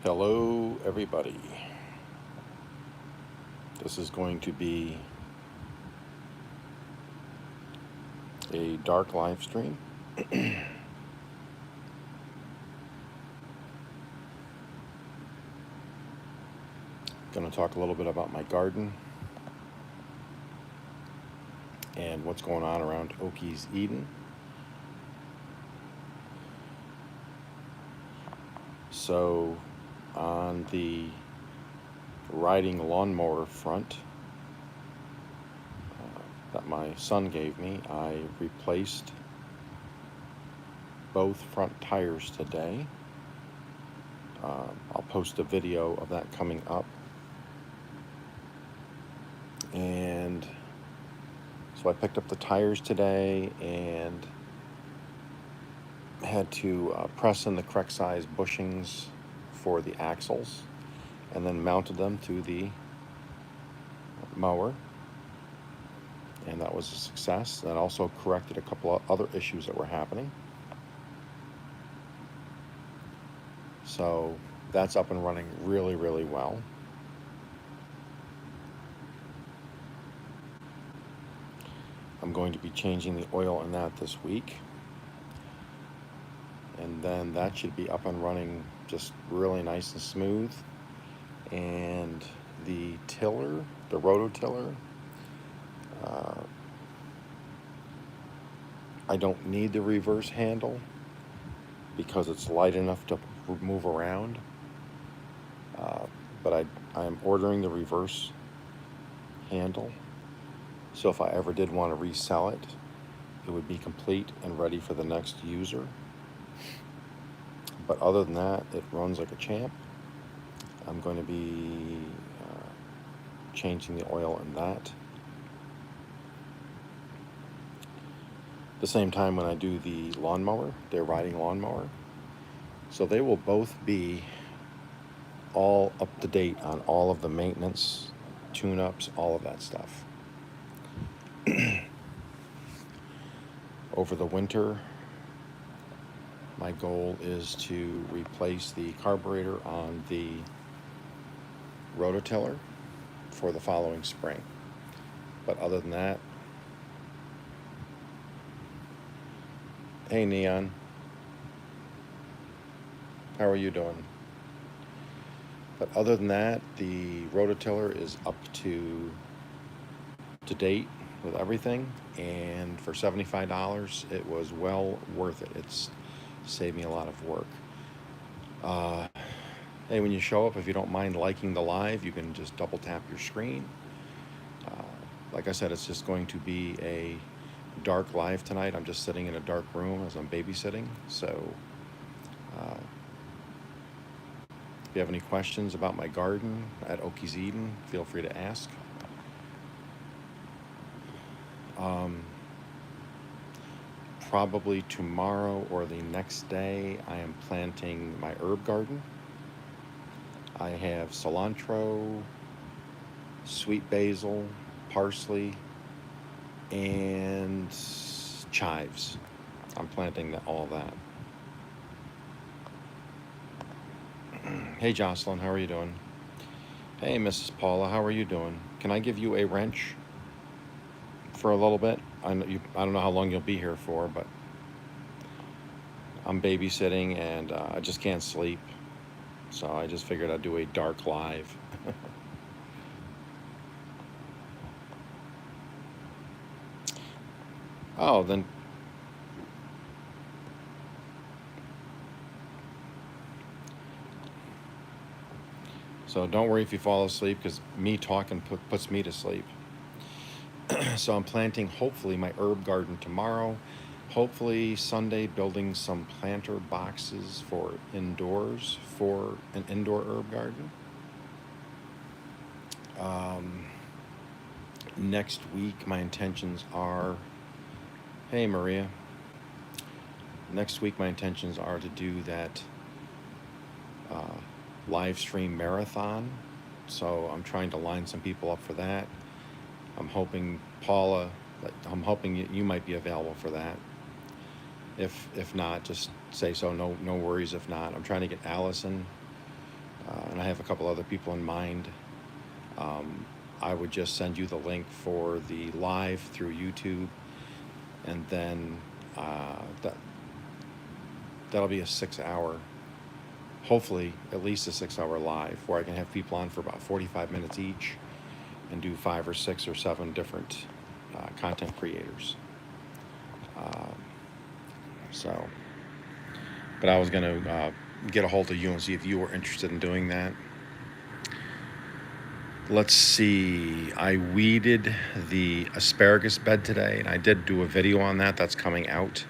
Hello everybody. This is going to be a dark live stream. Going to talk a little bit about my garden and what's going on around Okies Eden. So on the riding lawnmower front that my son gave me, I replaced both front tires today. I'll post a video of that coming up. And so I picked up the tires today and had to press in the correct size bushings for the axles and then mounted them to the mower, and that was a success. That also corrected a couple of other issues that were happening. So that's up and running really, really well. I'm going to be changing the oil in that this week, and then that should be up and running just really nice and smooth. And the tiller, the rototiller, I don't need the reverse handle because it's light enough to move around, but I am ordering the reverse handle, so if I ever did want to resell it, it would be complete and ready for the next user. But other than that, it runs like a champ. I'm going to be changing the oil in that. The same time when I do the lawnmower, their riding lawnmower. So they will both be all up to date on all of the maintenance, tune-ups, all of that stuff. Over the winter, my goal is to replace the carburetor on the rototiller for the following spring. But other than that, hey Neon, how are you doing? But other than that, the rototiller is up to date with everything, and for $75, it was well worth it. It's saved me a lot of work. Hey, when you show up, if you don't mind liking the live, you can just double tap your screen. Like I said, it's just going to be a dark live tonight. I'm just sitting in a dark room as I'm babysitting. So if you have any questions about my garden at Okies Eden, feel free to ask. Probably tomorrow or the next day, I am planting my herb garden. I have cilantro, sweet basil, parsley, and chives. I'm planting all that. Hey Jocelyn, how are you doing? Hey Mrs. Paula, how are you doing? Can I give you a wrench for a little bit? I don't know how long you'll be here for, but I'm babysitting and I just can't sleep. So I just figured I'd do a dark live. Oh, then so don't worry if you fall asleep, because me talking puts me to sleep. So I'm planting hopefully my herb garden tomorrow. Hopefully Sunday building some planter boxes for indoors for an indoor herb garden. Next week my intentions are, hey Maria, next week my intentions are to do that live stream marathon. So I'm trying to line some people up for that. I'm hoping Paula, I'm hoping you might be available for that. If not, just say so. No worries if not. I'm trying to get Allison and I have a couple other people in mind. I would just send you the link for the live through YouTube, and then that'll be a 6 hour, hopefully at least a 6 hour live, where I can have people on for about 45 minutes each and do 5 or 6 or 7 different content creators. So, but I was going to get a hold of you and see if you were interested in doing that. Let's see, I weeded the asparagus bed today, and I did do a video on that. That's coming out.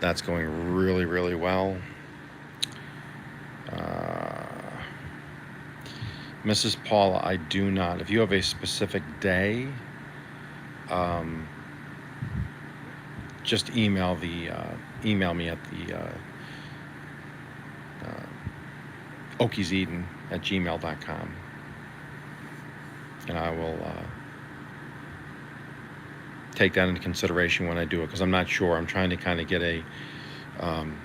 That's going really, really well. Mrs. Paula, I do not. If you have a specific day, just email me at the okieseden@gmail.com, and I will take that into consideration when I do it, because I'm not sure. I'm trying to kind of get I'm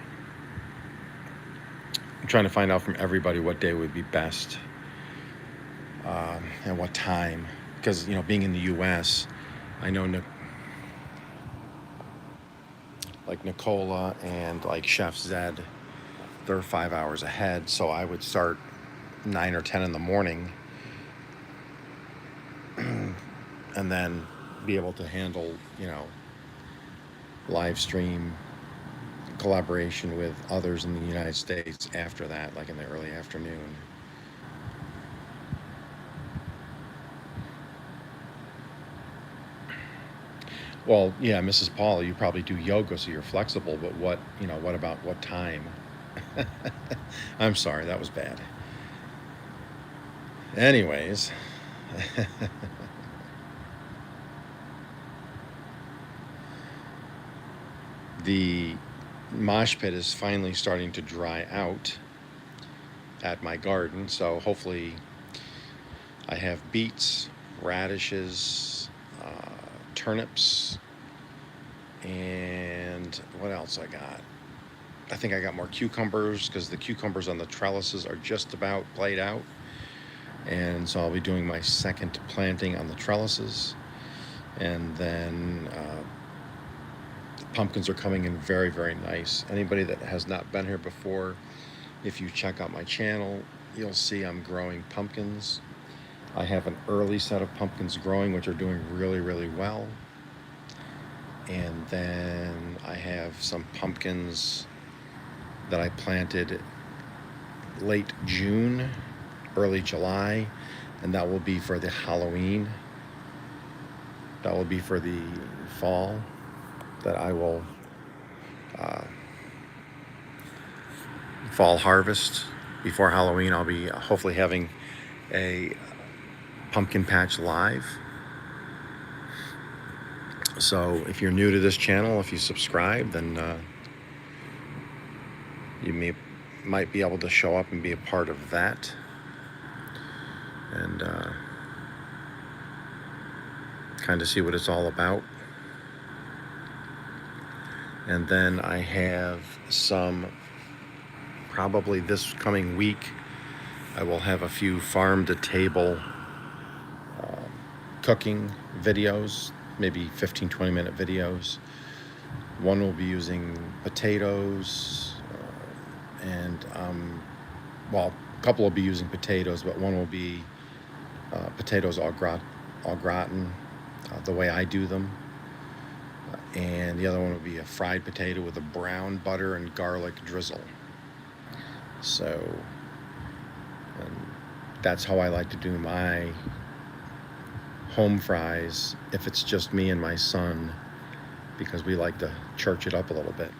trying to find out from everybody what day would be best, and what time, because being in the U.S., I know like Nicola and like Chef Zed, they're 5 hours ahead, so I would start 9 or 10 in the morning, and then be able to handle live stream collaboration with others in the United States after that, like in the early afternoon. Well, yeah, Mrs. Paula, you probably do yoga, so you're flexible, but what about what time? I'm sorry, that was bad. Anyways, the mosh pit is finally starting to dry out at my garden, so hopefully I have beets, radishes, turnips, and what else I got? I think I got more cucumbers, because the cucumbers on the trellises are just about played out, and so I'll be doing my second planting on the trellises. And then the pumpkins are coming in very, very nice. Anybody that has not been here before, if you check out my channel, you'll see I'm growing pumpkins. I have an early set of pumpkins growing, which are doing really, really well. And then I have some pumpkins that I planted late June, early July, and that will be for the Halloween. That will be for the fall, that I will fall harvest. Before Halloween, I'll be hopefully having a pumpkin patch live. So if you're new to this channel, if you subscribe, then you might be able to show up and be a part of that. And kind of see what it's all about. And then I have probably this coming week, I will have a few farm-to-table cooking videos, maybe 15-20 minute videos. One will be using potatoes, and a couple will be using potatoes, but one will be potatoes au gratin, the way I do them. And the other one will be a fried potato with a brown butter and garlic drizzle. So that's how I like to do my home fries, if it's just me and my son, because we like to church it up a little bit.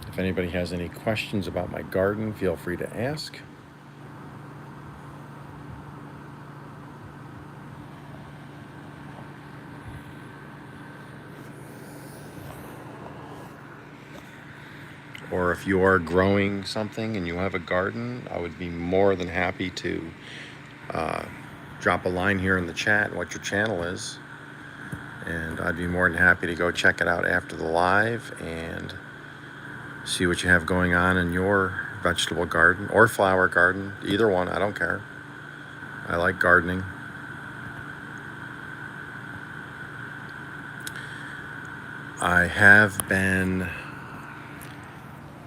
If anybody has any questions about my garden, feel free to ask. Or if you are growing something and you have a garden, I would be more than happy to drop a line here in the chat what your channel is, and I'd be more than happy to go check it out after the live and see what you have going on in your vegetable garden or flower garden. Either one, I don't care. I like gardening. I have been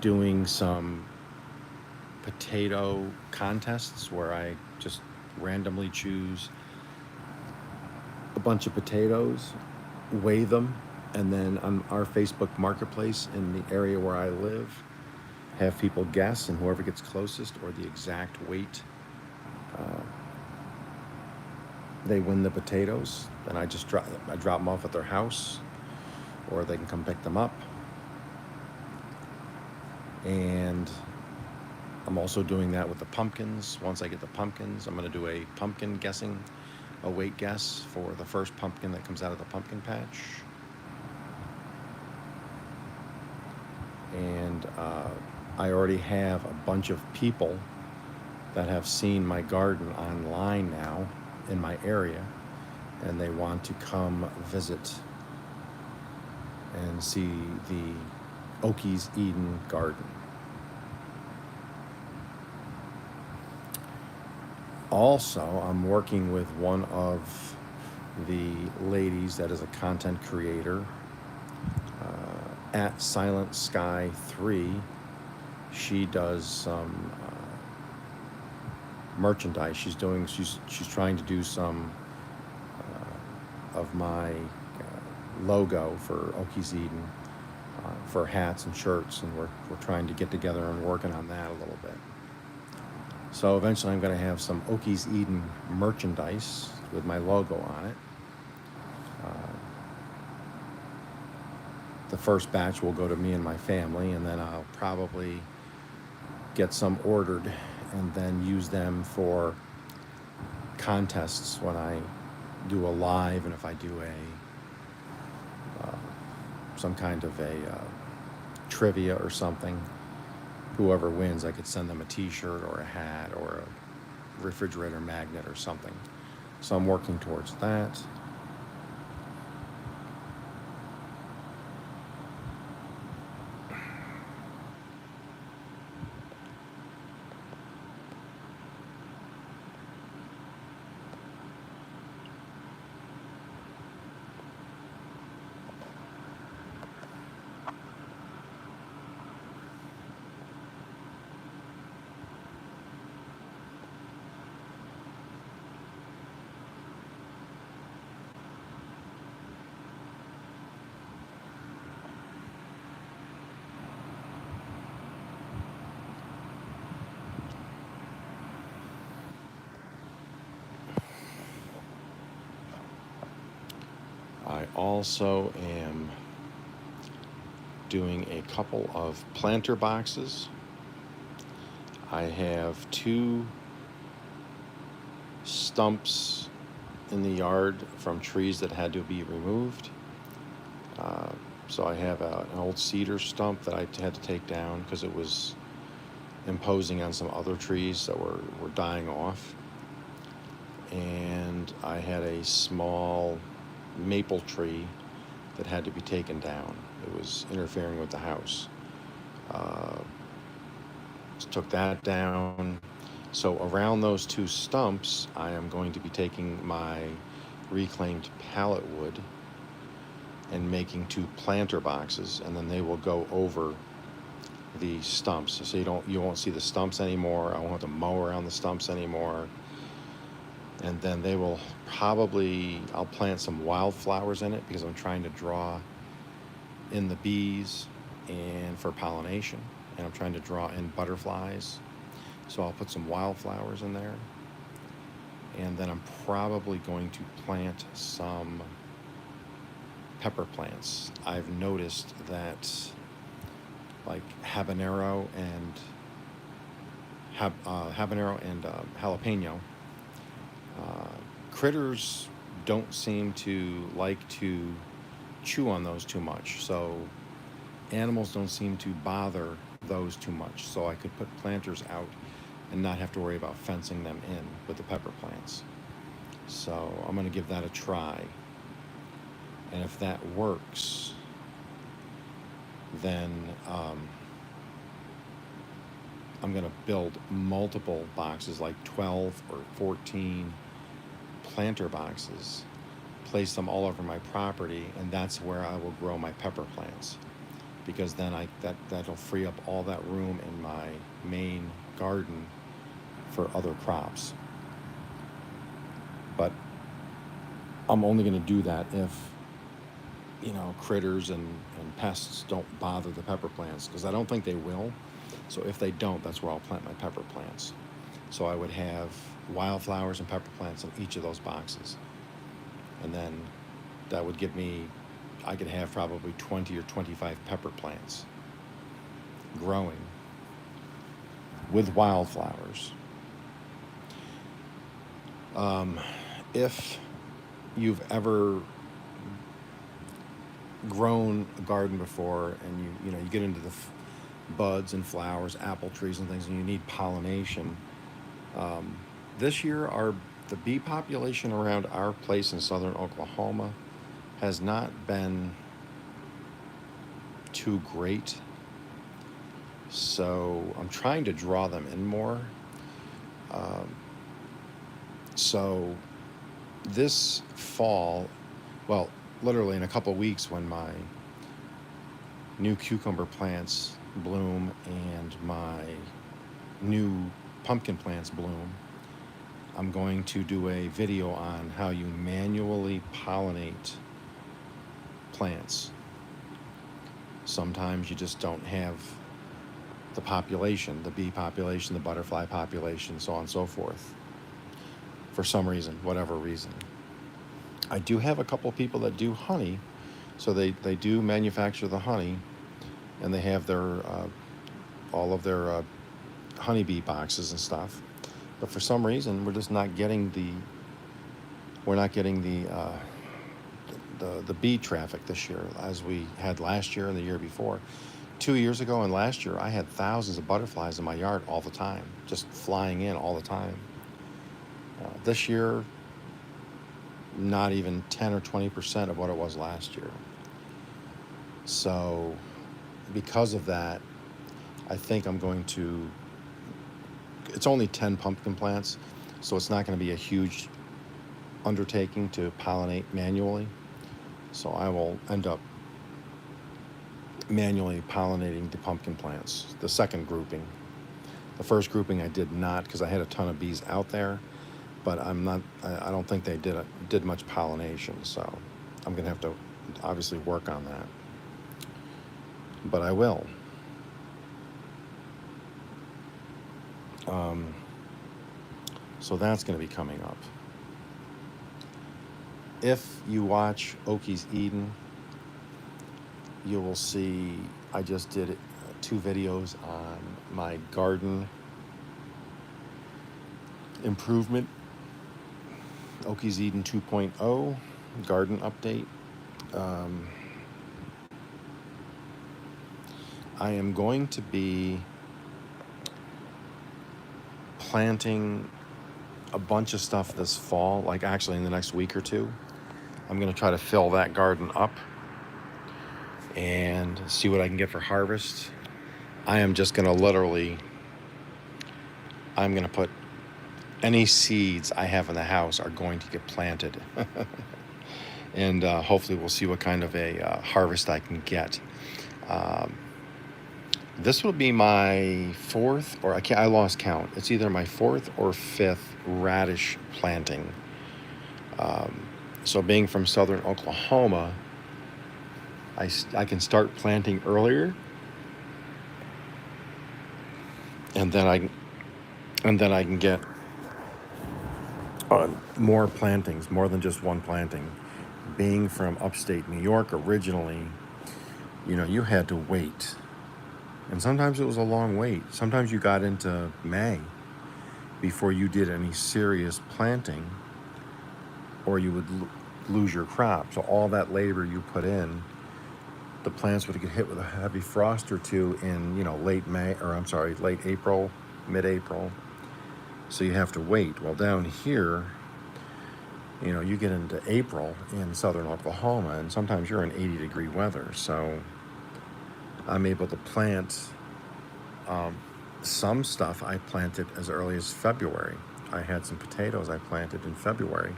doing some potato contests where I just randomly choose a bunch of potatoes, weigh them, and then on our Facebook marketplace in the area where I live, have people guess, and whoever gets closest or the exact weight, they win the potatoes. Then I drop them off at their house, or they can come pick them up. And I'm also doing that with the pumpkins. Once I get the pumpkins, I'm going to do a pumpkin guessing, a weight guess for the first pumpkin that comes out of the pumpkin patch. And I already have a bunch of people that have seen my garden online now in my area, and they want to come visit and see the Okies Eden garden. Also, I'm working with one of the ladies that is a content creator at Silent Sky 3. She does some merchandise. She's trying to do some of my logo for Okies Eden for hats and shirts, and we're trying to get together and working on that a little bit. So eventually I'm going to have some Okies Eden merchandise with my logo on it. The first batch will go to me and my family, and then I'll probably get some ordered and then use them for contests when I do a live, and if I do some kind of a trivia or something, whoever wins, I could send them a t-shirt or a hat or a refrigerator magnet or something. So I'm working towards that. I also am doing a couple of planter boxes. I have 2 stumps in the yard from trees that had to be removed. So I have an old cedar stump that I had to take down because it was imposing on some other trees that were dying off. And I had a small maple tree that had to be taken down. It was interfering with the house. Took that down. So around those 2 stumps, I am going to be taking my reclaimed pallet wood and making 2 planter boxes, and then they will go over the stumps. So you won't see the stumps anymore. I won't have to mow around the stumps anymore. And then they will I'll plant some wildflowers in it because I'm trying to draw in the bees and for pollination, and I'm trying to draw in butterflies. So I'll put some wildflowers in there. And then I'm probably going to plant some pepper plants. I've noticed that like habanero and jalapeno, critters don't seem to like to chew on those too much. So animals don't seem to bother those too much. So I could put planters out and not have to worry about fencing them in with the pepper plants. So I'm going to give that a try. And if that works, then I'm going to build multiple boxes, like 12 or 14 planter boxes, place them all over my property, and that's where I will grow my pepper plants. Because then that'll free up all that room in my main garden for other crops. But I'm only going to do that if, critters and pests don't bother the pepper plants, because I don't think they will. So if they don't, that's where I'll plant my pepper plants. So I would have wildflowers and pepper plants in each of those boxes. And then that would give me, I could have probably 20 or 25 pepper plants growing with wildflowers. If you've ever grown a garden before, and you get into the buds and flowers, apple trees and things, and you need pollination, this year the bee population around our place in southern Oklahoma has not been too great. So I'm trying to draw them in more. So this fall, well, literally in a couple of weeks, when my new cucumber plants bloom and my new pumpkin plants bloom, I'm going to do a video on how you manually pollinate plants. Sometimes you just don't have the population, the bee population, the butterfly population, so on and so forth, for some reason, whatever reason. I do have a couple people that do honey, so they do manufacture the honey, and they have their all of their honeybee boxes and stuff. But for some reason, we're just not getting the bee traffic this year as we had last year and the year before. 2 years ago and last year, I had thousands of butterflies in my yard all the time, just flying in all the time. This year, not even 10 or 20% of what it was last year. So because of that, I think I'm going to, it's only 10 pumpkin plants, so it's not going to be a huge undertaking to pollinate manually. So I will end up manually pollinating the pumpkin plants, the second grouping. The first grouping I did not, because I had a ton of bees out there, but I don't think they did much pollination, so I'm going to have to obviously work on that. But I will. So that's going to be coming up. If you watch Oki's Eden, you will see I just did 2 videos on my garden improvement. Oki's Eden 2.0 garden update. I am going to be planting a bunch of stuff this fall, like actually in the next week or two. I'm going to try to fill that garden up and see what I can get for harvest. I am just going to I'm going to put any seeds I have in the house are going to get planted. And hopefully we'll see what kind of a harvest I can get. This will be my 4th, or I lost count. It's either my 4th or 5th radish planting. So being from southern Oklahoma, I can start planting earlier, and then I can get more plantings, more than just one planting. Being from upstate New York originally, you had to wait. And sometimes it was a long wait. Sometimes you got into May before you did any serious planting, or you would lose your crop. So all that labor you put in, the plants would get hit with a heavy frost or two in, late April, mid-April. So you have to wait. Well, down here, You know, you get into April in southern Oklahoma, and sometimes you're in 80-degree weather. So I'm able to plant some stuff I planted as early as February. I had some potatoes I planted in February.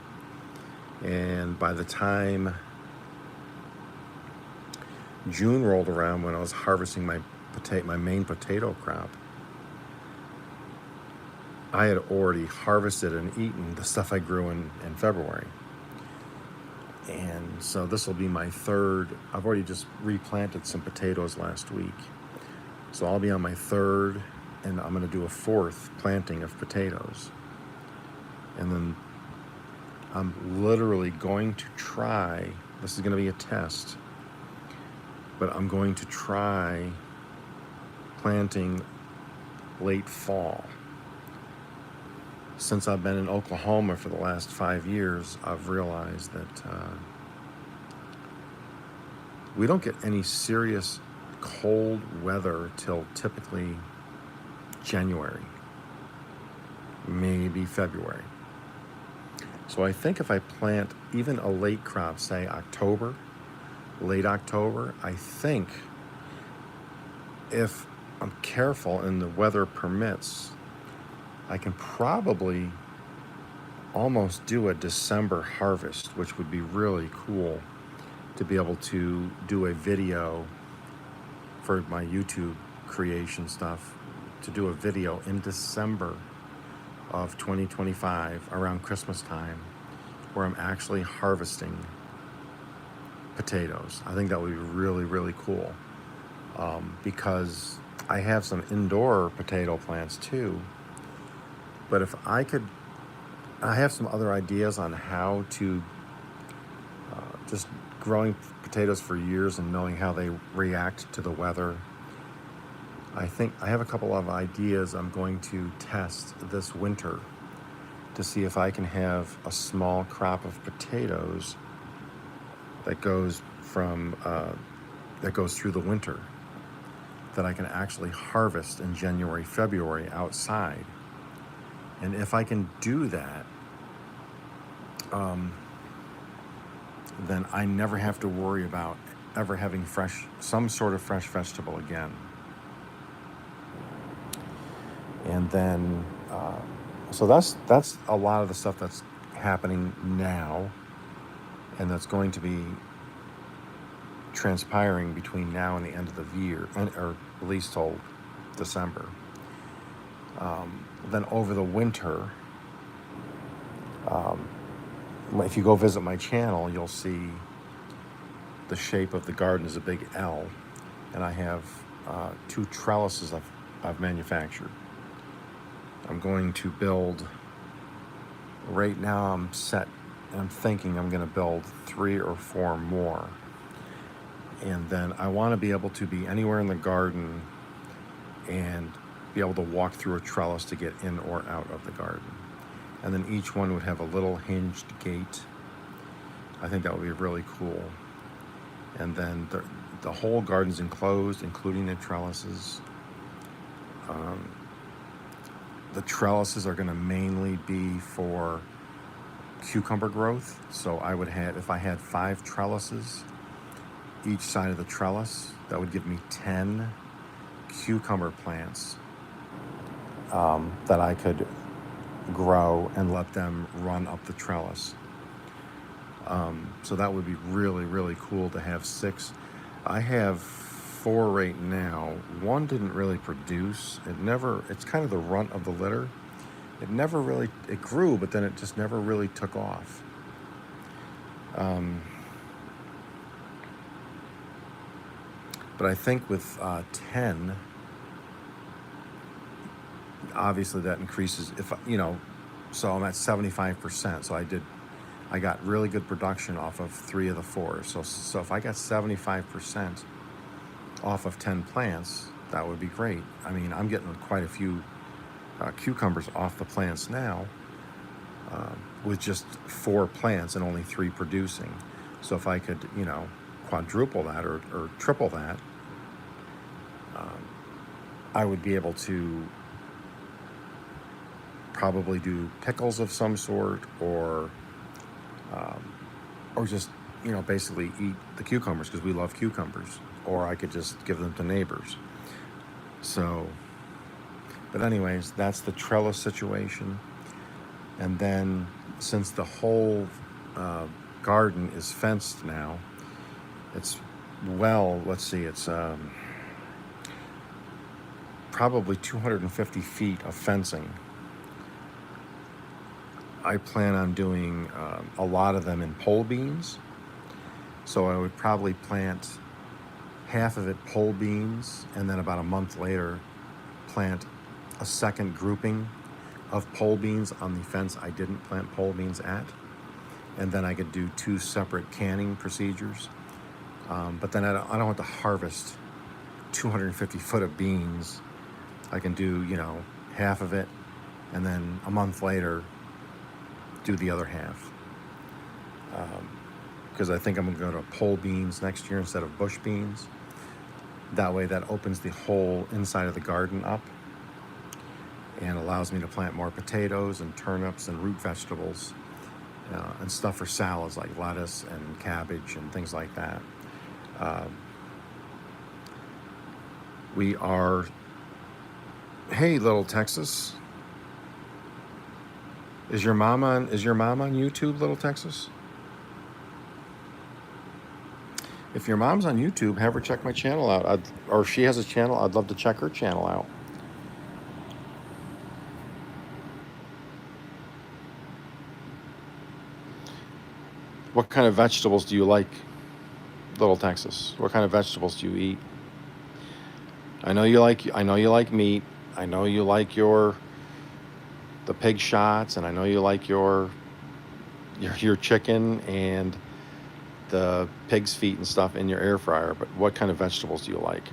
And by the time June rolled around, when I was harvesting my main potato crop, I had already harvested and eaten the stuff I grew in February. And so this will be my third. I've already just replanted some potatoes last week. So I'll be on my third, and I'm going to do a fourth planting of potatoes. And then I'm literally going to try, this is going to be a test, but I'm going to try planting late fall. Since I've been in Oklahoma for the last 5 years, I've realized that we don't get any serious cold weather till typically January, maybe February. So I think if I plant even a late crop, say October, late October, I think if I'm careful and the weather permits, I can probably almost do a December harvest, which would be really cool to be able to do a video for my YouTube creation stuff, to do a video in December of 2025 around Christmas time where I'm actually harvesting potatoes. I think that would be really, really cool, because I have some indoor potato plants too. But if I could, I have some other ideas on how to just growing potatoes for years and knowing how they react to the weather. I think I have a couple of ideas I'm going to test this winter to see if I can have a small crop of potatoes that goes from that goes through the winter, that I can actually harvest in January, February outside. And if I can do that, then I never have to worry about ever having some sort of fresh vegetable again. And then, so that's a lot of the stuff that's happening now, and that's going to be transpiring between now and the end of the year, or at least till December. Then over the winter, if you go visit my channel, you'll see the shape of the garden is a big L, and I have 2 trellises I've manufactured. I'm going to build, right now I'm set, and I'm thinking I'm going to build 3 or 4 more. And then I want to be able to be anywhere in the garden and be able to walk through a trellis to get in or out of the garden. And then each one would have a little hinged gate. I think that would be really cool. And then the whole garden's enclosed, including the trellises. The trellises are going to mainly be for cucumber growth. So I would have, if I had 5 trellises, each side of the trellis, that would give me 10 cucumber plants that I could grow and let them run up the trellis. So that would be really, really cool to have 6. I have 4 right now. 1 didn't really produce. It's kind of the runt of the litter. It grew, but then it just never really took off. But I think with 10, obviously that increases, so I'm at 75%. So I got really good production off of 3 of the 4. So if I got 75% off of 10 plants, that would be great. I mean, I'm getting quite a few cucumbers off the plants now with just 4 plants and only 3 producing. So if I could, quadruple that or triple that, I would be able to probably do pickles of some sort, or or just, basically eat the cucumbers because we love cucumbers, or I could just give them to neighbors. So, but anyways, that's the trellis situation. And then since the whole uh, garden is fenced now, it's, well, let's see, it's probably 250 feet of fencing. I plan on doing a lot of them in pole beans. So I would probably plant half of it pole beans, and then about a month later plant a second grouping of pole beans on the fence I didn't plant pole beans at. And then I could do 2 separate canning procedures. But then I don't want to harvest 250 foot of beans. I can do, half of it, and then a month later do the other half. Because I think I'm going to go to pole beans next year instead of bush beans. That way that opens the whole inside of the garden up and allows me to plant more potatoes and turnips and root vegetables and stuff for salads like lettuce and cabbage and things like that. We are, hey, little Texas. Is your mom on YouTube, little Texas? If your mom's on YouTube, have her check my channel out. Or if she has a channel, I'd love to check her channel out. What kind of vegetables do you like, little Texas? What kind of vegetables do you eat? I know you like meat. I know you like the pig shots, and I know you like your chicken and the pig's feet and stuff in your air fryer, but what kind of vegetables do you like?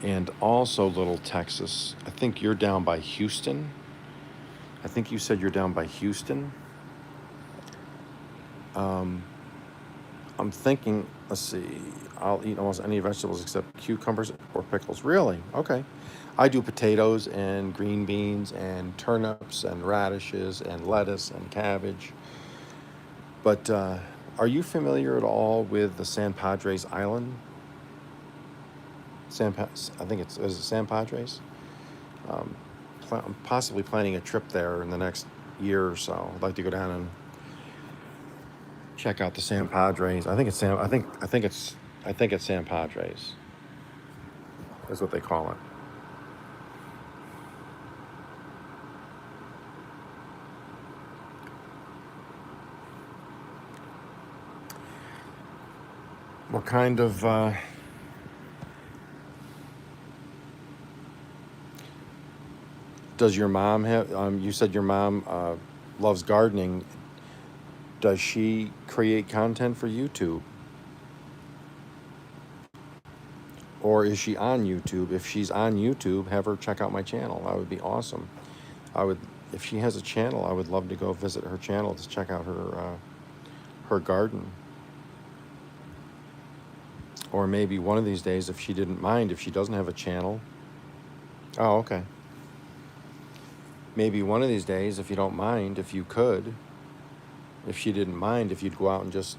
And also, little Texas, I think you're down by Houston. I think you said you're down by Houston. I'm thinking, let's see, I'll eat almost any vegetables except cucumbers or pickles. Really? Okay. I do potatoes and green beans and turnips and radishes and lettuce and cabbage. But are you familiar at all with the San Padres Island? I think is it San Padres? I'm possibly planning a trip there in the next year or so. I'd like to go down and check out the San Padres. I think it's San Padres. Is what they call it. What kind of does your mom have? You said your mom loves gardening. Does she create content for YouTube? Or is she on YouTube? If she's on YouTube, have her check out my channel. That would be awesome. If she has a channel, I would love to go visit her channel to check out her garden. Or maybe one of these days, if she didn't mind, if she doesn't have a channel. Oh, okay. Maybe one of these days, if you don't mind, if she didn't mind, if you'd go out and just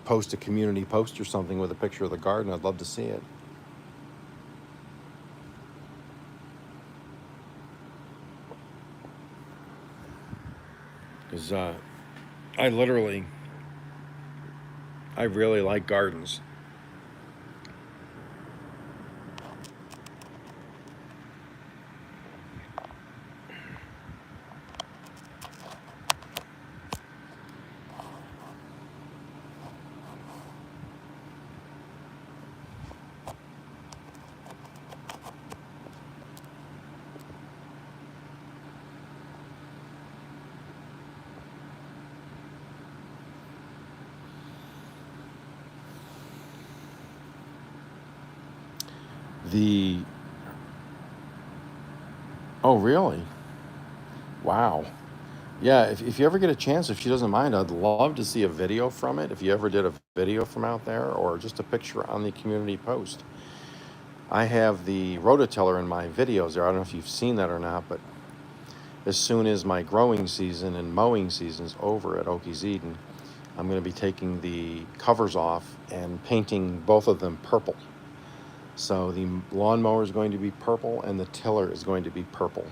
post a community post or something with a picture of the garden, I'd love to see it. Because I really like gardens. Oh, really? Wow. Yeah, if you ever get a chance, if she doesn't mind, I'd love to see a video from it. If you ever did a video from out there or just a picture on the community post. I have the rototiller in my videos there. I don't know if you've seen that or not, but as soon as my growing season and mowing season's over at Okies Eden, I'm going to be taking the covers off and painting both of them purple. So the lawnmower is going to be purple and the tiller is going to be purple.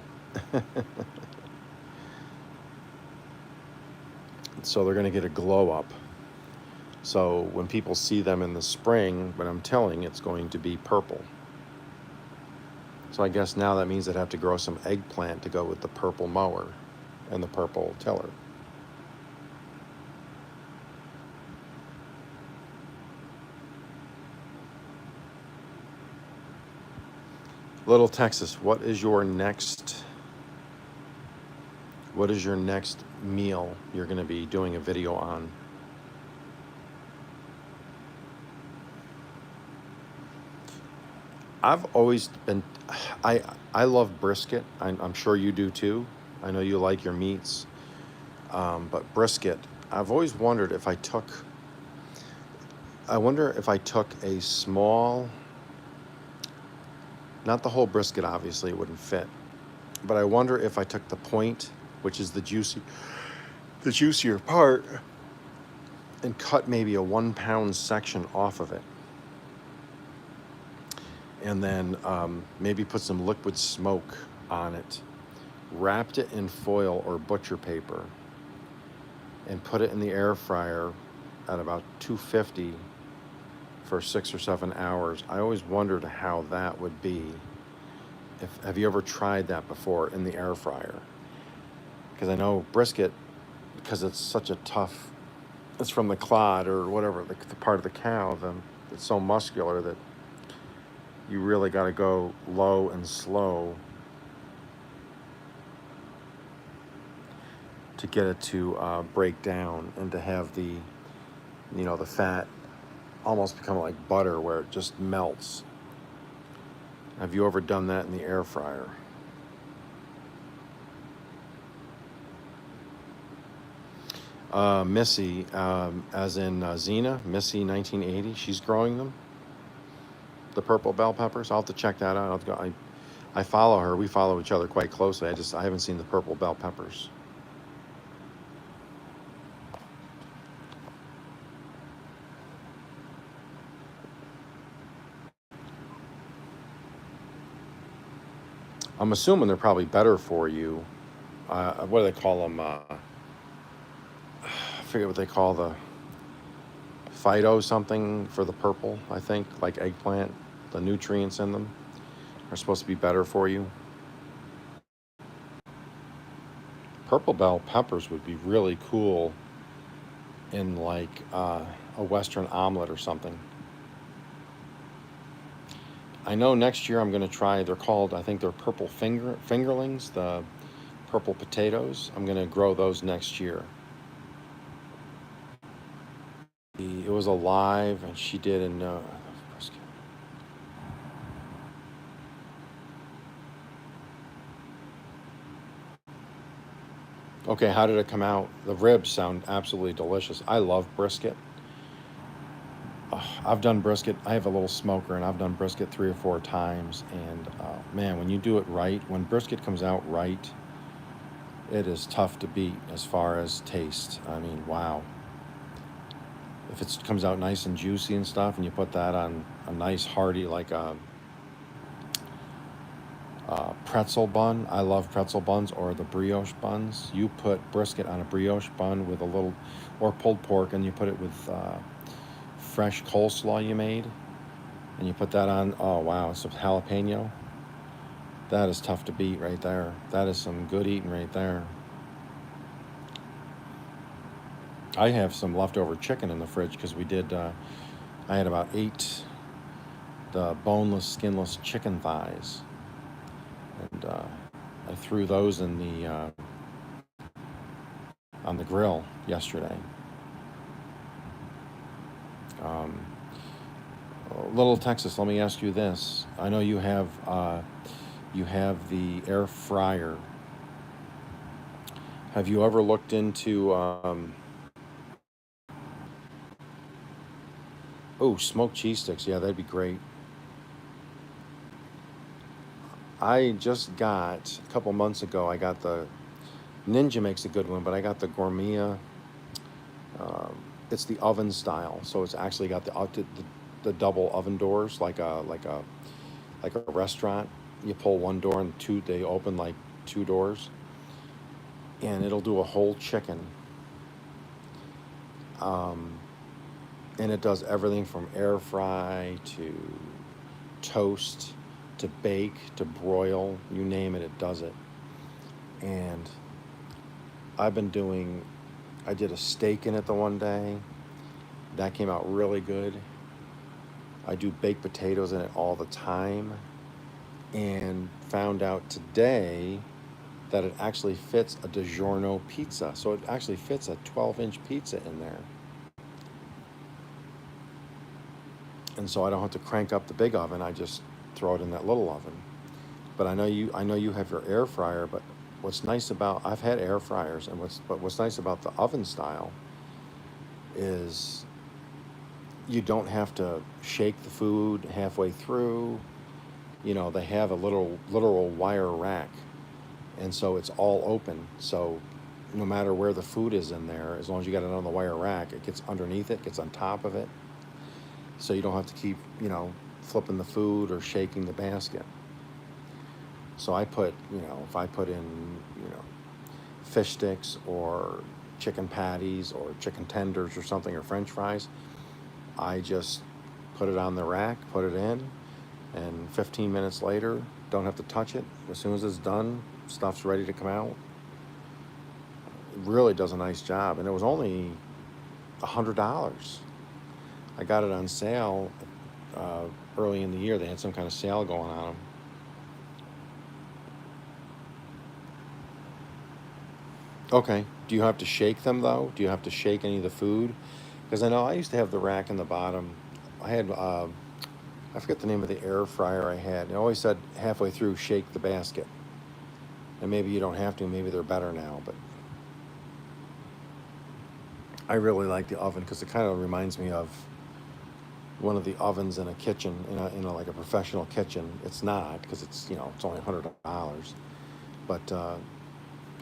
So they're going to get a glow up. So when people see them in the spring, when I'm tilling, it's going to be purple. So I guess now that means I'd have to grow some eggplant to go with the purple mower and the purple tiller. Little Texas, what is your next meal you're going to be doing a video on? I've always been, I love brisket. I'm sure you do too. I know you like your meats, but brisket. I've always wondered if I took. I wonder if I took a small, not the whole brisket. Obviously, it wouldn't fit, but I wonder if I took the point, which is the juicier part, and cut maybe a 1 pound section off of it. And then maybe put some liquid smoke on it, wrapped it in foil or butcher paper, and put it in the air fryer at about 250 for 6 or 7 hours. I always wondered how that would be. Have you ever tried that before in the air fryer? Because I know brisket, because it's such a tough, it's from the clod or whatever, the part of the cow, it's so muscular that you really got to go low and slow to get it to break down and to have the fat almost become like butter where it just melts. Have you ever done that in the air fryer? Missy, as in Zena, Missy 1980, she's growing them. The purple bell peppers. I'll have to check that out. I'll have to go. I follow her. We follow each other quite closely. I haven't seen the purple bell peppers. I'm assuming they're probably better for you. What do they call them? I forget what they call the phyto something for the purple. I think like eggplant. The nutrients in them are supposed to be better for you. Purple bell peppers would be really cool in like a Western omelet or something. I know next year I'm going to try, I think they're purple fingerlings, the purple potatoes. I'm going to grow those next year. It was alive, and she did Okay, how did it come out? The ribs sound absolutely delicious. I love brisket. I've done brisket. I have a little smoker, and I've done brisket 3 or 4 times. And man, when you do it right, when brisket comes out right, it is tough to beat as far as taste. I mean, wow. If it comes out nice and juicy and stuff, and you put that on a nice hearty, like a pretzel bun. I love pretzel buns, or the brioche buns. You put brisket on a brioche bun with a little, or pulled pork, and you put it with fresh coleslaw you made, and you put that on. Oh wow, some jalapeno. That is tough to beat right there. That is some good eating right there. I have some leftover chicken in the fridge because we did. I had about 8 the boneless, skinless chicken thighs, and I threw those in the on the grill yesterday. Little Texas, let me ask you this. I know you have You have the air fryer. Have you ever looked into, oh, smoked cheese sticks? Yeah, that'd be great. I just got, a couple months ago, I got the, Ninja makes a good one, but I got the Gourmet. Um, it's the oven style, so it's actually got the double oven doors, like a restaurant. You pull one door and two, they open like two doors, and it'll do a whole chicken. Um, and it does everything from air fry to toast to bake to broil, you name it, it does it. And I've been doing, I did a steak in it the one day. That came out really good. I do baked potatoes in it all the time, and found out today that it actually fits a DiGiorno pizza. So it actually fits a 12-inch pizza in there. And so I don't have to crank up the big oven. I just throw it in that little oven. But I know you have your air fryer, but what's nice about, I've had air fryers, and what's nice about the oven style is you don't have to shake the food halfway through. You know, they have a little literal wire rack, and so it's all open. So no matter where the food is in there, as long as you got it on the wire rack, it gets underneath it, gets on top of it. So you don't have to keep, flipping the food or shaking the basket. So I put, if I put in, fish sticks or chicken patties or chicken tenders or something, or French fries, I just put it on the rack, put it in, and 15 minutes later, don't have to touch it. As soon as it's done, stuff's ready to come out. It really does a nice job, and it was only $100. I got it on sale early in the year. They had some kind of sale going on them. Okay. Do you have to shake them though? Do you have to shake any of the food? Because I know I used to have the rack in the bottom. I had, I forget the name of the air fryer I had. It always said halfway through, shake the basket. And maybe you don't have to. Maybe they're better now. But I really like the oven because it kind of reminds me of one of the ovens in a kitchen, in a like a professional kitchen. It's not, because it's only $100, but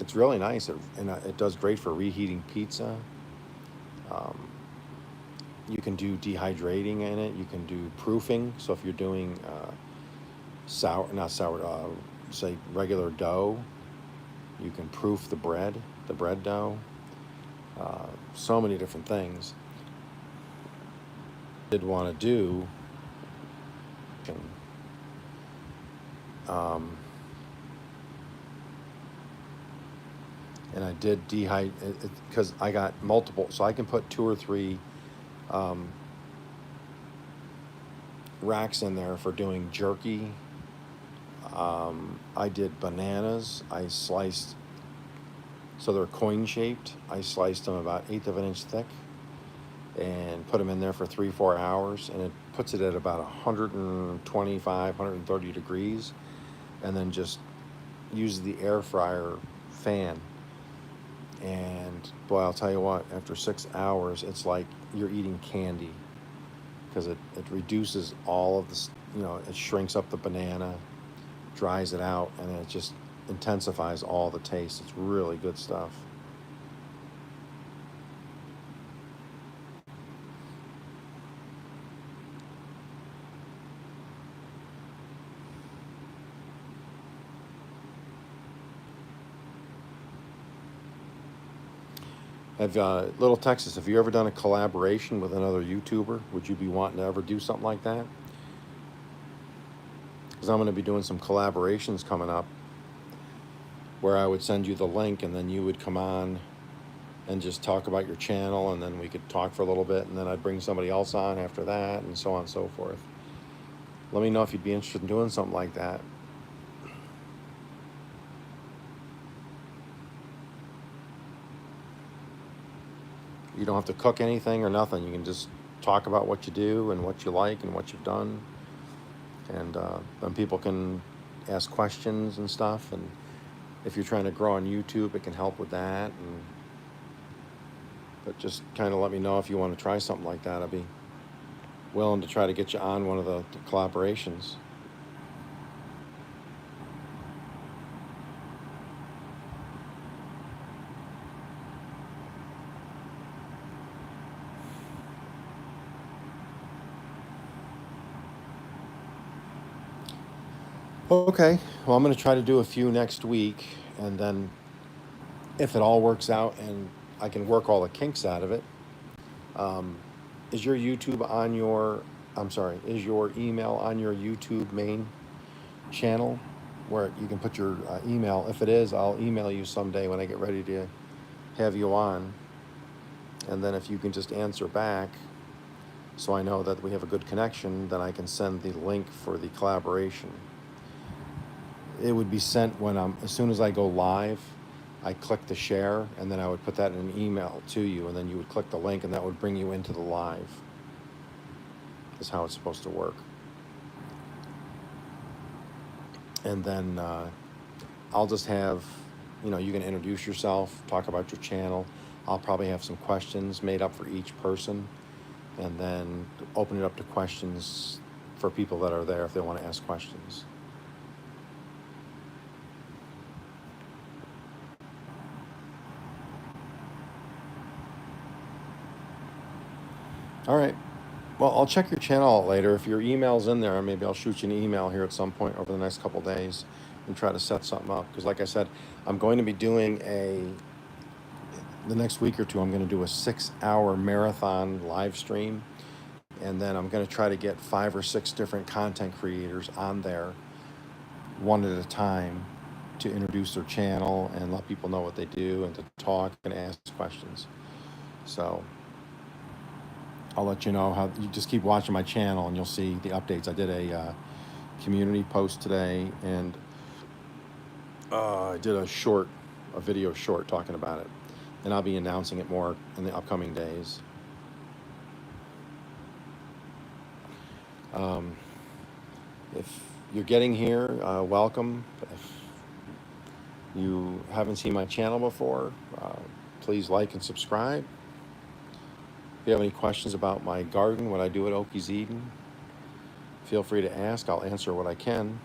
it's really nice. It does great for reheating pizza. Um, you can do dehydrating in it. You can do proofing. So if you're doing not sour, say regular dough, you can proof the bread dough. So many different things. Did want to do, um, and I did dehydrate because I got multiple, so I can put two or three um, racks in there for doing jerky. I did bananas. I sliced, so they're coin shaped. I sliced them about 1/8 of an inch thick and put them in there for 3-4 hours, and it puts it at about 125, 130 degrees, and then just use the air fryer fan. And boy, I'll tell you what, after 6 hours, it's like you're eating candy, because it reduces all of this, it shrinks up the banana, dries it out, and it just intensifies all the taste. It's really good stuff. Have Little Texas, have you ever done a collaboration with another YouTuber? Would you be wanting to ever do something like that? Because I'm going to be doing some collaborations coming up, where I would send you the link, and then you would come on and just talk about your channel, and then we could talk for a little bit, and then I'd bring somebody else on after that, and so on and so forth. Let me know if you'd be interested in doing something like that. You don't have to cook anything or nothing. You can just talk about what you do and what you like and what you've done, and then people can ask questions and stuff. And if you're trying to grow on YouTube, it can help with that. But just kind of let me know if you want to try something like that. I'll be willing to try to get you on one of the collaborations. Okay, well, I'm going to try to do a few next week, and then if it all works out and I can work all the kinks out of it, is your YouTube on your, I'm sorry, is your email on your YouTube main channel where you can put your email? If it is, I'll email you someday when I get ready to have you on. And then if you can just answer back so I know that we have a good connection, then I can send the link for the collaboration. It would be sent when as soon as I go live, I click the share, and then I would put that in an email to you, and then you would click the link, and that would bring you into the live. Is how it's supposed to work. And then I'll just have, you can introduce yourself, talk about your channel. I'll probably have some questions made up for each person, and then open it up to questions for people that are there if they want to ask questions. All right. Well, I'll check your channel out later. If your email's in there, maybe I'll shoot you an email here at some point over the next couple days and try to set something up. Because like I said, I'm going to be doing the next week or two, I'm going to do a 6-hour marathon live stream. And then I'm going to try to get 5 or 6 different content creators on there one at a time to introduce their channel and let people know what they do and to talk and ask questions. So I'll let you know how. You just keep watching my channel and you'll see the updates. I did a community post today, and I did a video short talking about it, and I'll be announcing it more in the upcoming days. If you're getting here, welcome. If you haven't seen my channel before, please like and subscribe. If you have any questions about my garden, what I do at Oakie's Eden, feel free to ask. I'll answer what I can.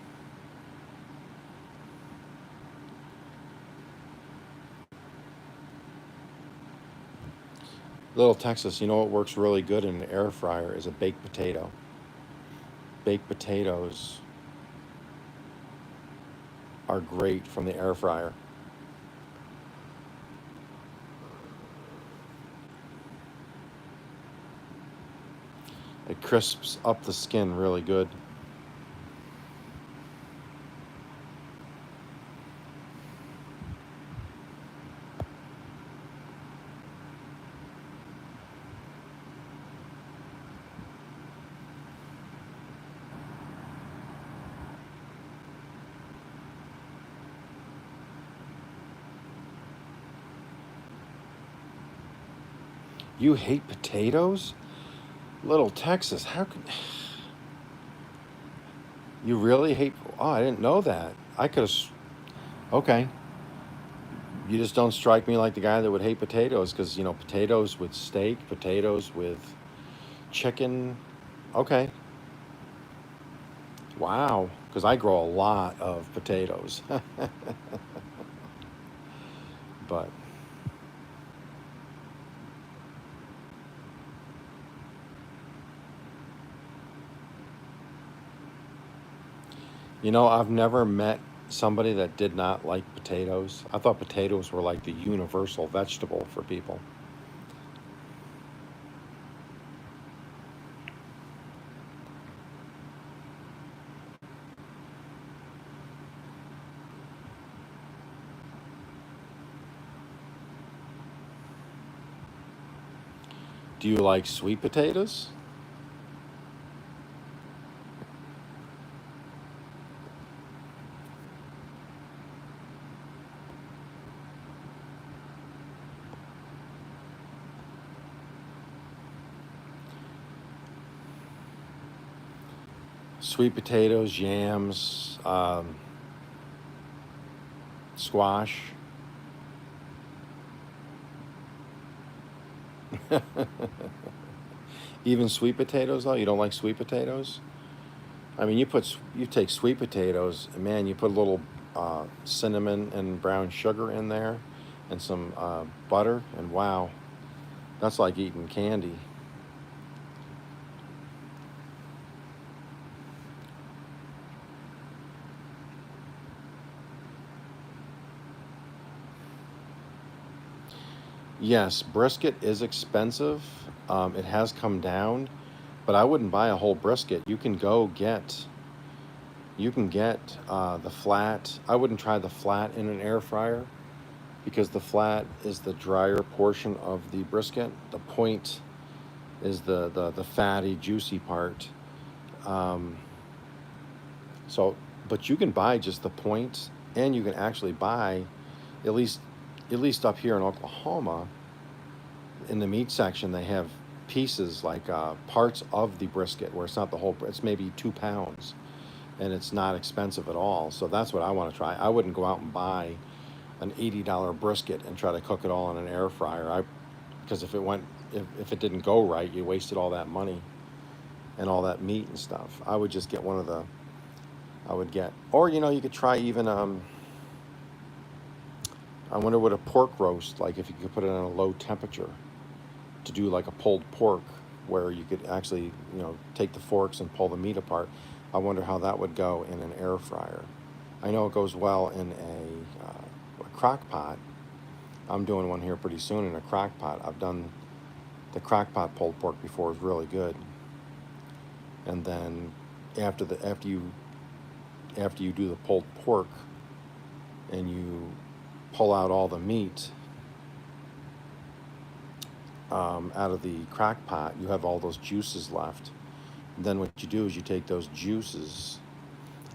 Little Texas, what works really good in an air fryer is a baked potato. Baked potatoes are great from the air fryer. It crisps up the skin really good. You hate potatoes? Little Texas, how could you really hate? Oh, I didn't know that. I could have. Okay. You just don't strike me like the guy that would hate potatoes because, potatoes with steak, potatoes with chicken. Okay. Wow. Because I grow a lot of potatoes. But. I've never met somebody that did not like potatoes. I thought potatoes were like the universal vegetable for people. Do you like sweet potatoes? Sweet potatoes, yams, Squash. Even sweet potatoes, though? You don't like sweet potatoes? I mean, you take sweet potatoes, and man, you put a little cinnamon and brown sugar in there, and some butter, and wow, that's like eating candy. Yes, brisket is expensive. It has come down, but I wouldn't buy a whole brisket. You can get the flat. I wouldn't try the flat in an air fryer because the flat is the drier portion of the brisket. The point is the fatty, juicy part. Um, so, but you can buy just the point, and you can actually buy, at least, at least up here in Oklahoma, in the meat section, they have pieces like parts of the brisket where it's not the whole. It's maybe 2 pounds, and it's not expensive at all. So that's what I want to try. I wouldn't go out and buy an $80 brisket and try to cook it all in an air fryer. Because if it didn't go right, you wasted all that money and all that meat and stuff. I would just get one of the. I would get, or you could try even. I wonder what a pork roast like if you could put it on a low temperature to do like a pulled pork where you could actually take the forks and pull the meat apart. I wonder how that would go in an air fryer. I know it goes well in a crock pot. I'm doing one here pretty soon in a crock pot. I've done the crock pot pulled pork before. It's really good. And then after you do the pulled pork and you pull out all the meat out of the crock pot, you have all those juices left. And then what you do is you take those juices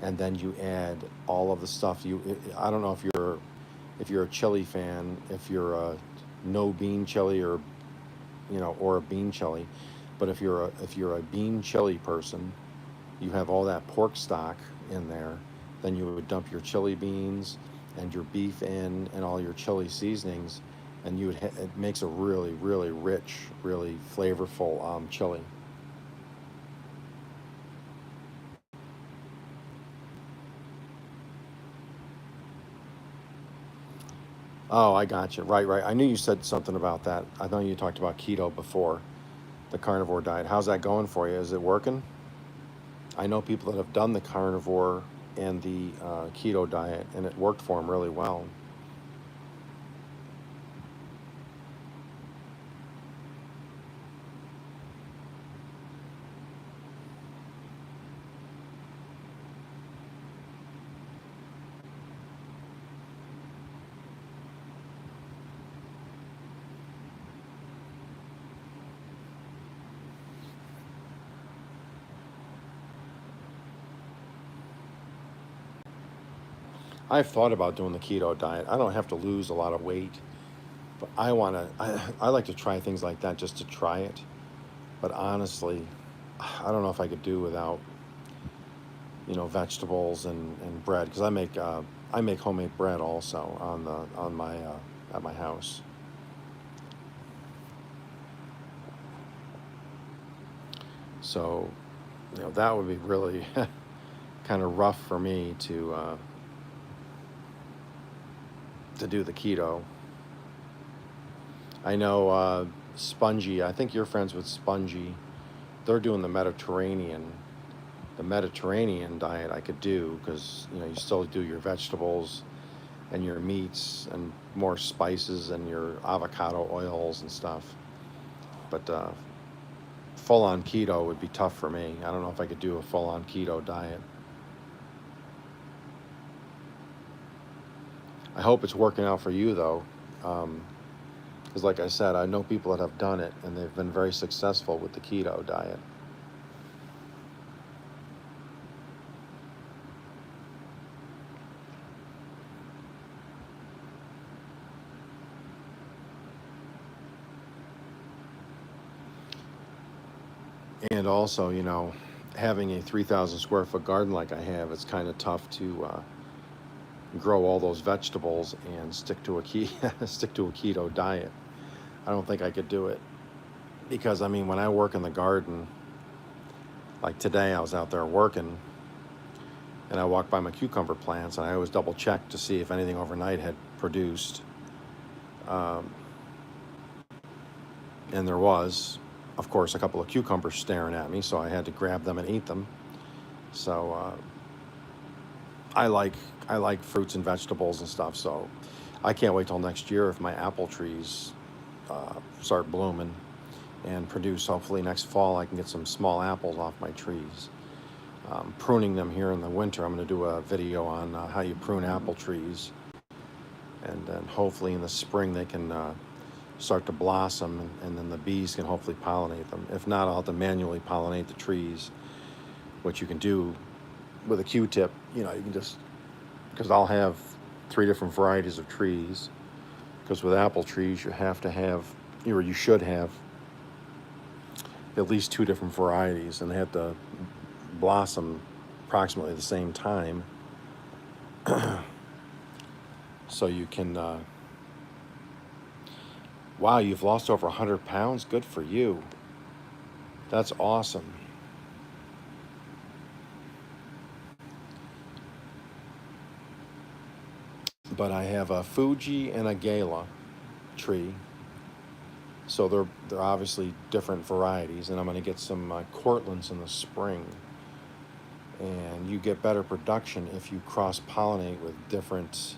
and then you add all of the stuff. I don't know if you're a chili fan, if you're a no bean chili or a bean chili, but if you're a bean chili person, you have all that pork stock in there. Then you would dump your chili beans and your beef in and all your chili seasonings, and it makes a really, really rich, really flavorful chili. Oh, I got you. Right, right. I knew you said something about that. I know you talked about keto before, the carnivore diet. How's that going for you? Is it working? I know people that have done the carnivore and the keto diet, and it worked for them really well. I've thought about doing the keto diet. I don't have to lose a lot of weight, but I like to try things like that just to try it. But honestly, I don't know if I could do without vegetables and bread because I make homemade bread also on my at my house. So that would be really kind of rough for me to do the keto. I know Spongy. I think you're friends with Spongy. They're doing the Mediterranean. The Mediterranean diet I could do because you still do your vegetables and your meats and more spices and your avocado oils and stuff. But full on keto would be tough for me. I don't know if I could do a full on keto diet. I hope it's working out for you though. Because like I said, I know people that have done it and they've been very successful with the keto diet. And also, having a 3,000 square foot garden like I have, it's kind of tough grow all those vegetables and stick to a stick to a keto diet. I don't think I could do it, because I mean, when I work in the garden, like today I was out there working and I walked by my cucumber plants, and I always double check to see if anything overnight had produced. Um, and there was, of course, a couple of cucumbers staring at me, so I had to grab them and eat them. So I like I like fruits and vegetables and stuff. So I can't wait till next year if my apple trees start blooming and produce. Hopefully next fall I can get some small apples off my trees. Pruning them here in the winter. I'm going to do a video on how you prune apple trees, and then hopefully in the spring they can start to blossom, and then the bees can hopefully pollinate them. If not, I'll have to manually pollinate the trees, which you can do with a Q-tip. You know, you can just, because I'll have 3 different varieties of trees. Because with apple trees, you have to have, or you should have, at least 2 different varieties, and they have to blossom approximately the same time. So you can, wow, you've lost over 100 pounds. Good for you. That's awesome. But I have a Fuji and a Gala tree. So they're obviously different varieties, and I'm going to get some Cortlands in the spring. And you get better production if you cross-pollinate with different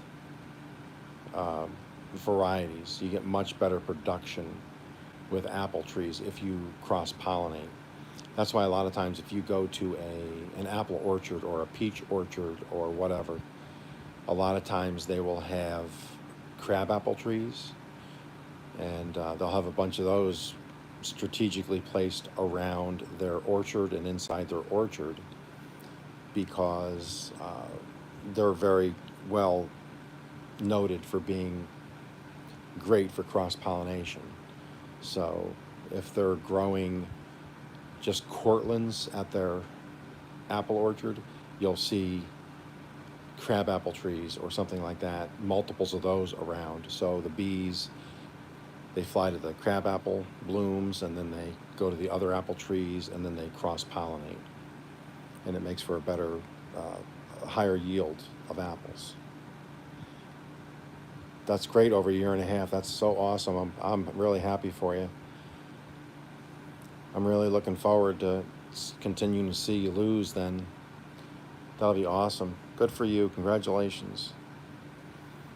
varieties. You get much better production with apple trees if you cross-pollinate. That's why a lot of times if you go to an apple orchard or a peach orchard or whatever, a lot of times they will have crabapple trees, and they'll have a bunch of those strategically placed around their orchard and inside their orchard, because they're very well noted for being great for cross-pollination. So if they're growing just Cortlands at their apple orchard, you'll see crabapple trees or something like that, multiples of those around. So the bees, they fly to the crabapple blooms, and then they go to the other apple trees, and then they cross-pollinate. And it makes for a better, higher yield of apples. That's great over a year and a half. That's so awesome. I'm really happy for you. I'm really looking forward to continuing to see you lose then. That'll be awesome. Good for you. Congratulations.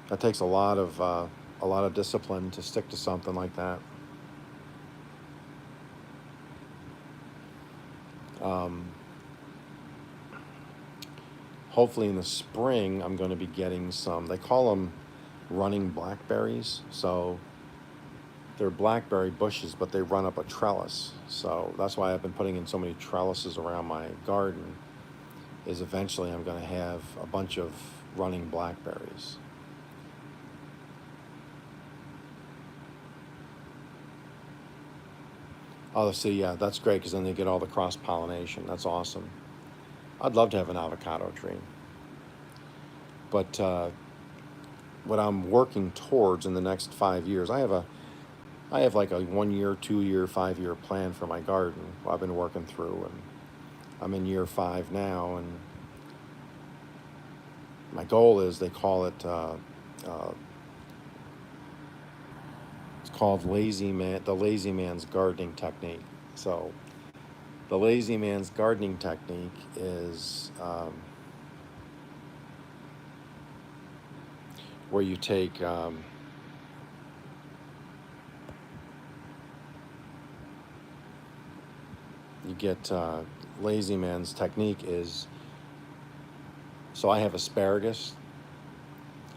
That takes a lot of discipline to stick to something like that. Hopefully in the spring I'm going to be getting some, they call them running blackberries. So they're blackberry bushes, but they run up a trellis. So that's why I've been putting in so many trellises around my garden, is eventually I'm going to have a bunch of running blackberries. Oh, see, yeah, that's great, because then they get all the cross-pollination. That's awesome. I'd love to have an avocado tree. But what I'm working towards in the next 5 years, I have like a 1 year, 2 year, 5 year plan for my garden. I've been working through, and I'm in year 5 now, and my goal is, they call it, it's called the lazy man's gardening technique. So the lazy man's gardening technique is where you take lazy man's technique is, so I have asparagus.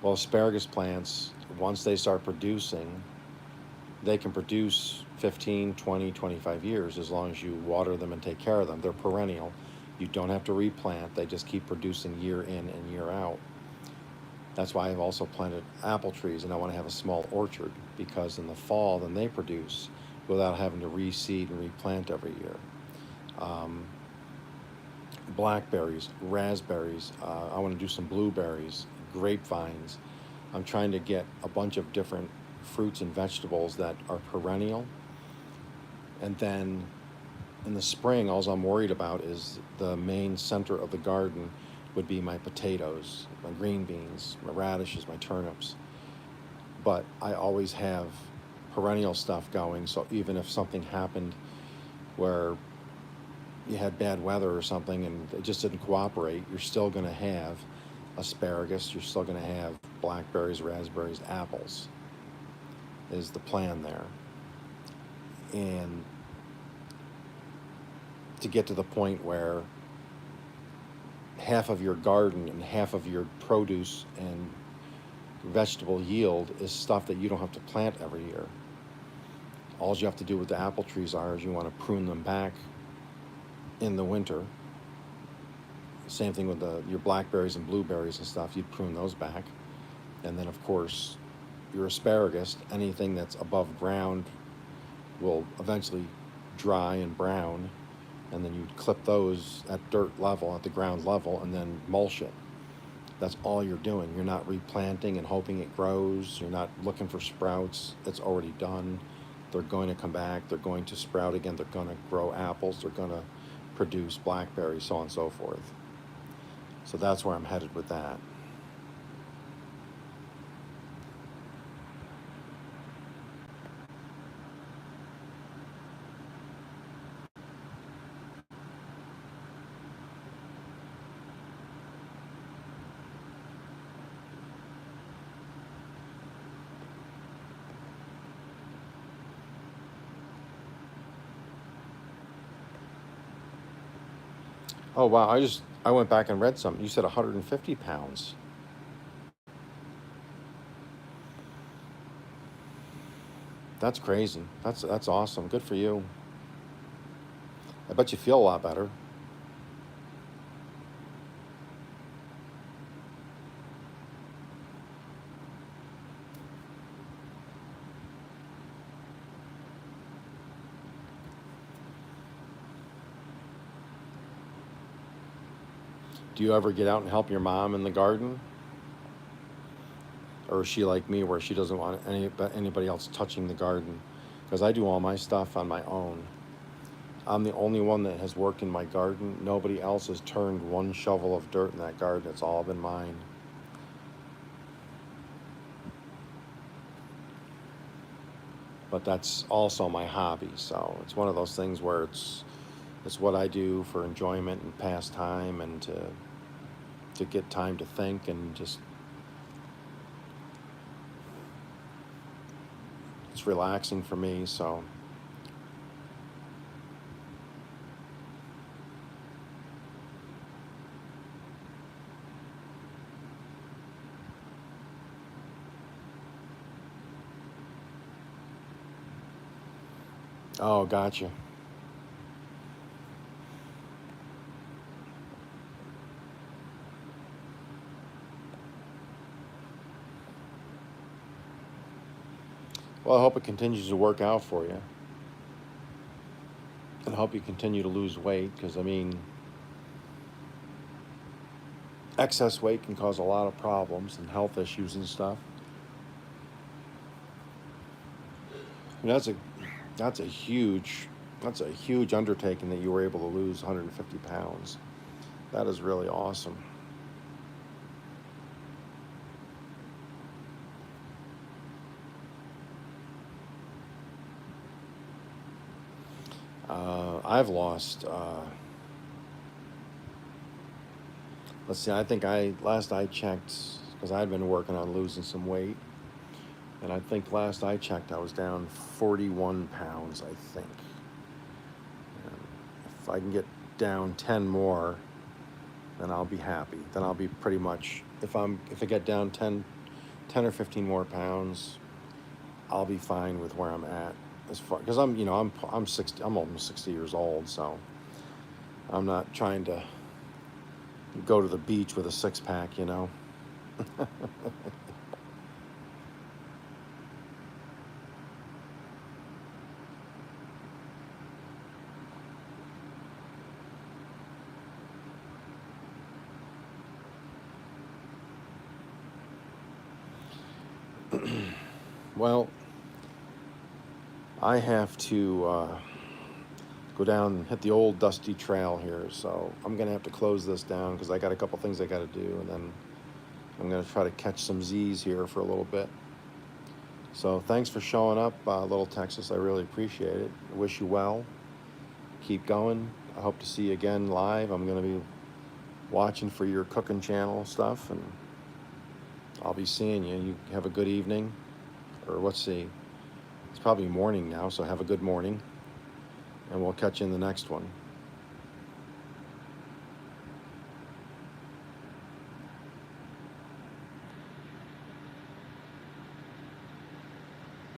Well, asparagus plants, once they start producing, they can produce 15, 20, 25 years as long as you water them and take care of them. They're perennial. You don't have to replant. They just keep producing year in and year out. That's why I've also planted apple trees, and I want to have a small orchard, because in the fall, then they produce without having to reseed and replant every year. Blackberries, raspberries, I want to do some blueberries, grapevines. I'm trying to get a bunch of different fruits and vegetables that are perennial. And then in the spring, all I'm worried about is the main center of the garden would be my potatoes, my green beans, my radishes, my turnips. But I always have perennial stuff going, so even if something happened where you had bad weather or something and it just didn't cooperate, you're still going to have asparagus, you're still going to have blackberries, raspberries, apples, is the plan there. And to get to the point where half of your garden and half of your produce and vegetable yield is stuff that you don't have to plant every year. All you have to do with the apple trees is you want to prune them back in the winter. Same thing with your blackberries and blueberries and stuff, you'd prune those back. And then of course your asparagus, anything that's above ground will eventually dry and brown, and then you'd clip those at dirt level, at the ground level, and then mulch it. That's all you're doing. You're not replanting and hoping it grows. You're not looking for sprouts. It's already done. They're going to come back. They're going to sprout again. They're going to grow apples. They're going to produce blackberries, so on and so forth. So that's where I'm headed with that. Oh, wow. I went back and read something. You said 150 pounds. That's crazy. That's awesome. Good for you. I bet you feel a lot better. Do you ever get out and help your mom in the garden? Or is she like me where she doesn't want anybody else touching the garden? Because I do all my stuff on my own. I'm the only one that has worked in my garden. Nobody else has turned one shovel of dirt in that garden. It's all been mine. But that's also my hobby. So it's one of those things where it's what I do for enjoyment and pastime, and to get time to think, and just it's relaxing for me. So oh, gotcha. Well, I hope it continues to work out for you. And I hope you continue to lose weight, because, I mean, excess weight can cause a lot of problems and health issues and stuff. And that's a huge undertaking that you were able to lose 150 pounds. That is really awesome. I've lost, let's see, I think last I checked, because I'd been working on losing some weight, and I think last I checked I was down 41 pounds, I think. And if I can get down 10 more, then I'll be happy. Then I'll be pretty much, if I get down 10 or 15 more pounds, I'll be fine with where I'm at. As far, because I'm 60, I'm almost 60 years old, so I'm not trying to go to the beach with a six-pack, Well, I have to go down and hit the old dusty trail here, so I'm gonna have to close this down because I got a couple things I got to do, and then I'm gonna try to catch some Z's here for a little bit. So thanks for showing up, Little Texas. I really appreciate it. I wish you well. Keep going. I hope to see you again live. I'm gonna be watching for your cooking channel stuff, and I'll be seeing you. You have a good evening, or let's see. It's probably morning now, so have a good morning, and we'll catch you in the next one.